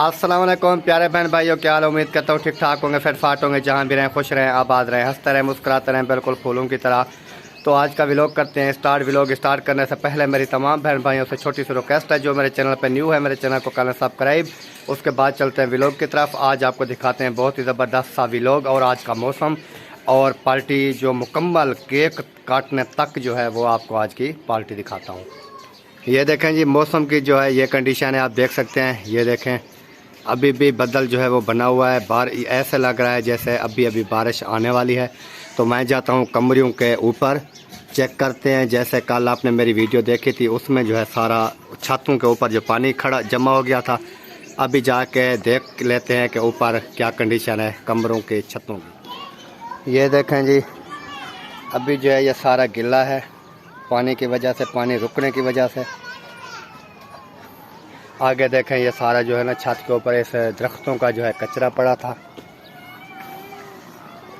अस्सलाम वालेकुम प्यारे बहन भाइयों, क्या हाल। उम्मीद करता हूँ ठीक ठाक होंगे, फिट फाट होंगे, जहाँ भी रहें खुश रहें, आबाद रहें, हंसते रहें, मुस्कुराते रहें, बिल्कुल फूलों की तरह। तो आज का व्लॉग करते हैं स्टार्ट। व्लॉग स्टार्ट करने से पहले मेरी तमाम बहन भाइयों से छोटी सी रिक्वेस्ट है, जो मेरे चैनल पर न्यू है मेरे चैनल को करना सब्सक्राइब। उसके बाद चलते हैं व्लॉग की तरफ। आज आपको दिखाते हैं बहुत ही ज़बरदस्त सा व्लॉग और आज का मौसम और पार्टी जो मुकम्मल केक काटने तक जो है वो आपको आज की पार्टी दिखाता हूँ। ये देखें जी, मौसम की जो है ये कंडीशन है, आप देख सकते हैं। ये देखें अभी भी बदल जो है वो बना हुआ है, ऐसे लग रहा है जैसे अभी अभी बारिश आने वाली है। तो मैं जाता हूँ कमरियों के ऊपर, चेक करते हैं। जैसे कल आपने मेरी वीडियो देखी थी, उसमें जो है सारा छतों के ऊपर जो पानी खड़ा जमा हो गया था। अभी जाके देख लेते हैं कि ऊपर क्या कंडीशन है कमरों की छतों की। ये देखें जी, अभी जो है ये सारा गिला है पानी की वजह से, पानी रुकने की वजह से। आगे देखें ये सारा जो है ना छत के ऊपर इस दरख्तों का जो है कचरा पड़ा था।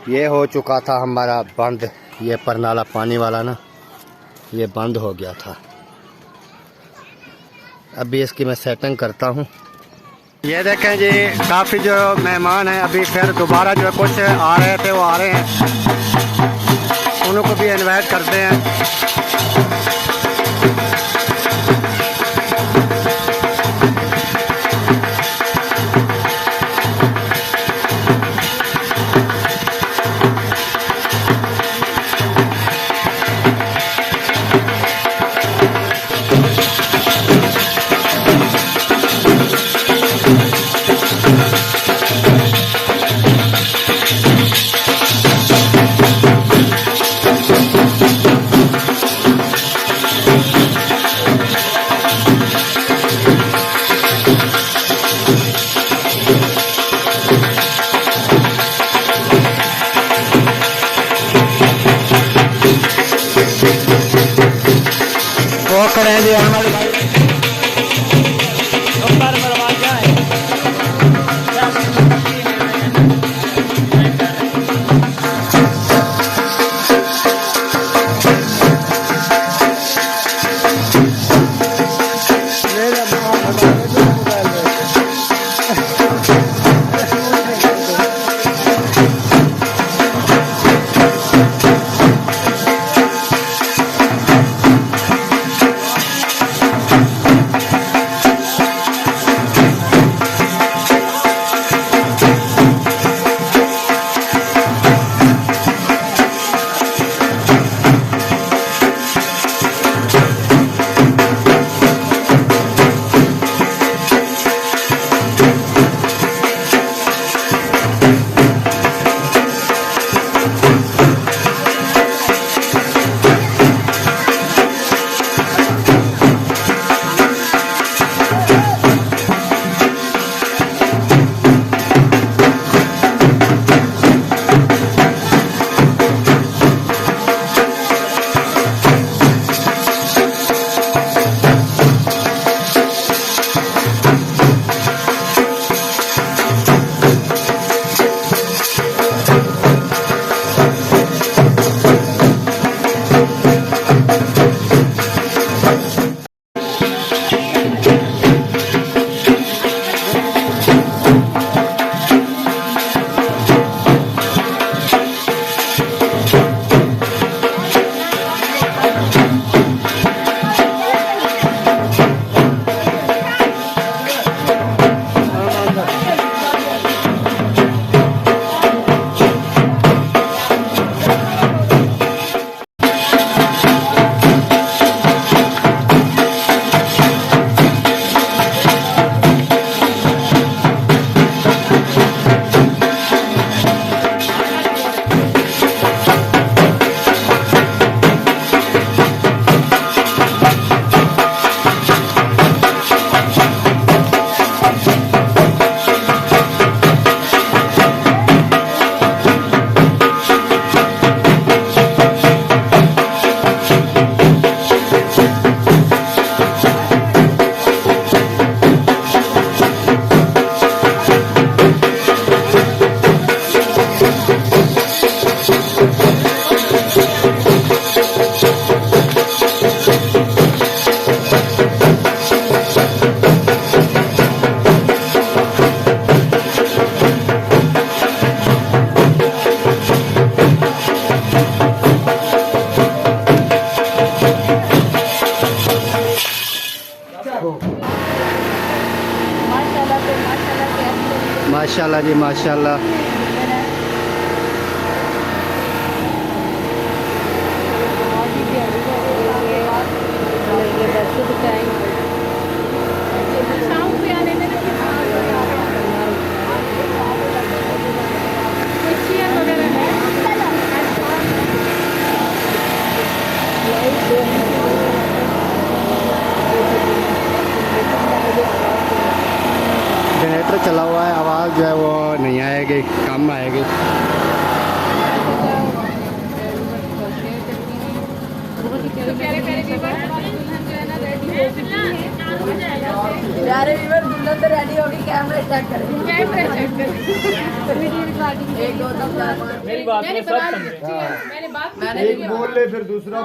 ये हो चुका था हमारा बंद, ये परनाला पानी वाला ना ये बंद हो गया था। अभी इसकी मैं सेटिंग करता हूँ। ये देखें जी, काफ़ी जो मेहमान हैं, अभी फिर दोबारा जो है कुछ आ रहे थे वो आ रहे हैं, उनको भी इनवाइट करते हैं। माशाल्लाह जी माशाल्लाह। जनरेटर चला हुआ है, आवाज़ जो है वो नहीं आएगी, कम आएगी। प्यारे व्यूअर दुल्हन तो रेडी होगी, कैमरा चेक करें। एक दो तब मेरी बात में सब मैंने एक बोल ले फिर दूसरा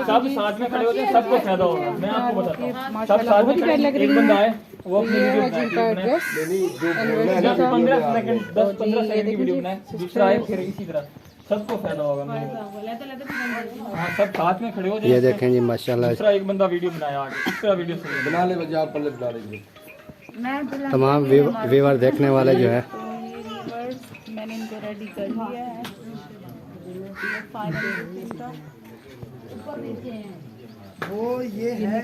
सब साथ में खड़े होते हैं, सबको फायदा होगा। मैं आपको बताता हूँ, सब साथ में खड़े, एक बंदा है वो अपनी वीडियो बनाए 10-15 सेकंड की वीडियो बनाए, दूसरा है फिर इसी तरह सबको फायदा होगा। हाँ सब साथ में खड़े हो जाए। ये देखें जी माशाल्लाह, दूसरा एक बंदा वीडियो बनाया आगे, दूसरा वीडियो बना ले बजा आप पल्ले बना लेंगे। तमाम व्यूअर देखने वाले जो है मैंने इनको रेडी कर लिया है। वो ये है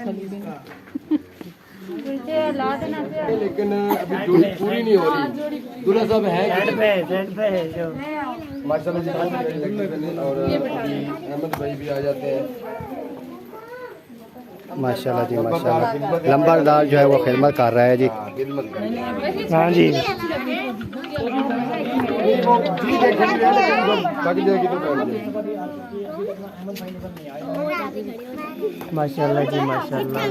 लेकिन अभी जोड़ी पूरी नहीं हो रही। दूल्हा साहब है माशाल्लाह जी, और अहमद भाई भी आ जाते हैं माशाल्लाह जी माशाल्लाह। लंबरदार जो है वो खिदमत कर रहा है जी। हाँ जी माशाल्लाह जी माशाल्लाह।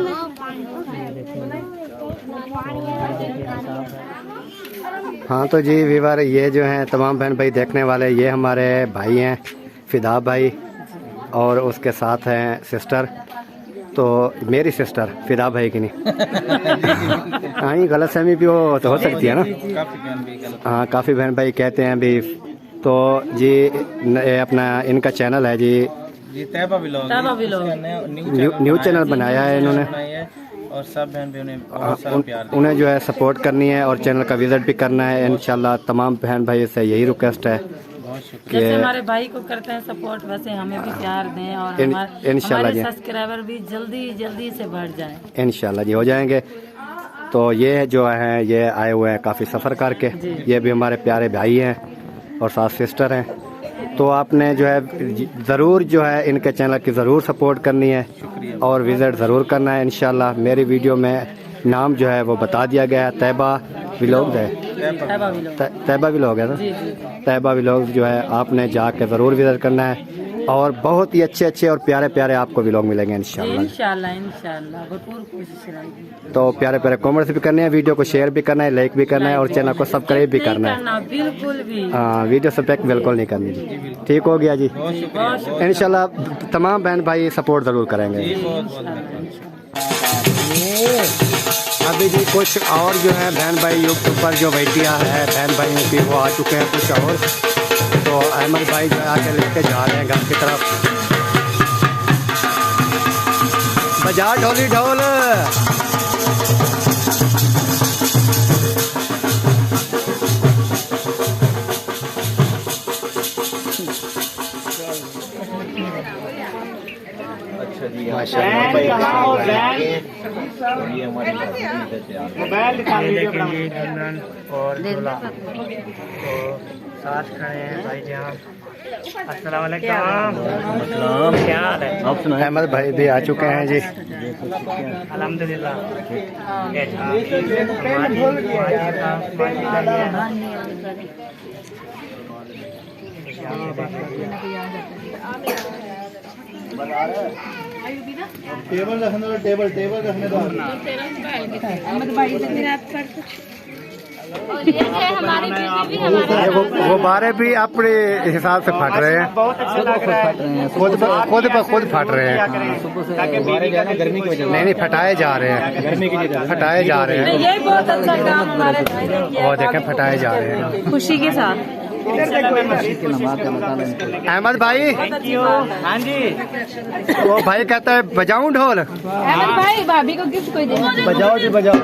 हाँ तो जी व्यूअर ये जो हैं तमाम बहन भाई देखने वाले, ये हमारे भाई हैं फिदा भाई और उसके साथ हैं सिस्टर, तो मेरी सिस्टर फिदा भाई की नहीं। हाँ ये गलत फहमी भी हो सकती है ना। हाँ काफ़ी बहन भाई कहते हैं भी। तो जी अपना इनका चैनल है जी तैयबा व्लॉग, न्यू चैनल बनाया है इन्होंने, और सब बहन भी उन्हें बहुत सारा प्यार दिया। उन्हें जो है सपोर्ट करनी है और चैनल का विजिट भी करना है इंशाल्लाह। तमाम बहन भाई से यही रिक्वेस्ट है जैसे हमारे भाई को करते हैं सपोर्ट, वैसे हमें भी प्यार दें और इंशाल्लाह जी सब्सक्राइबर भी जल्दी से बढ़ जाए इंशाल्लाह जी हो जाएंगे। तो ये जो है ये आए हुए हैं काफ़ी सफ़र करके, ये भी हमारे प्यारे भाई हैं और साथ सिस्टर हैं। तो आपने जो है ज़रूर जो है इनके चैनल की ज़रूर सपोर्ट करनी है और विज़िट ज़रूर करना है इंशाल्लाह। मेरी वीडियो में नाम जो है वो बता दिया गया है, तैयबा व्लॉग है, तैयबा व्लॉग है ना। तैयबा व्लॉग जो है आपने जाके ज़रूर विज़िट करना है और बहुत ही अच्छे और प्यारे आपको व्लॉग मिलेंगे इंशाल्लाह। इंशाल्लाह भरपूर कोशिश रहेगी। तो प्यारे कमेंट्स भी करने हैं, वीडियो को शेयर भी करना है, लाइक भी करना है और चैनल को सब्सक्राइब भी करना है। बिल्कुल भी हाँ वीडियो सब्सक्राइब बिल्कुल नहीं करनी जी। ठीक हो गया जी, इंशाल्लाह तमाम बहन भाई सपोर्ट ज़रूर करेंगे। अभी जी कुछ और जो है बहन भाई यूट्यूब पर जो बैठिया है बहन भाई की वो आ चुके हैं कुछ और। तो अहमद भाई जो आके लेके जा रहे हैं घर की तरफ। बजा ढोली ढोल। साथ खड़े हैं भाई जहाँ। अस्सलाम वालेकुम, क्या हाल है? अहमद भाई भी आ चुके हैं जी। अल्हम्दुलिल्लाह। टेबल रखने दो, टेबल रखने दो। वो बारे भी अपने हिसाब से फट रहे हैं, खुद फट रहे हैं। गर्मी की वजह नहीं फटाए जा रहे हैं, फटाए जा रहे हैं। ये बहुत अच्छा काम हमारे भाई ने किया। वो देखें फटाए जा रहे हैं खुशी के साथ। अहमद भाई, हाँ जी, वो भाई कहता है बजाऊं ढोल। अहमद भाई भाभी को गिफ्ट कोई देना। बजाओ जी बजाओ।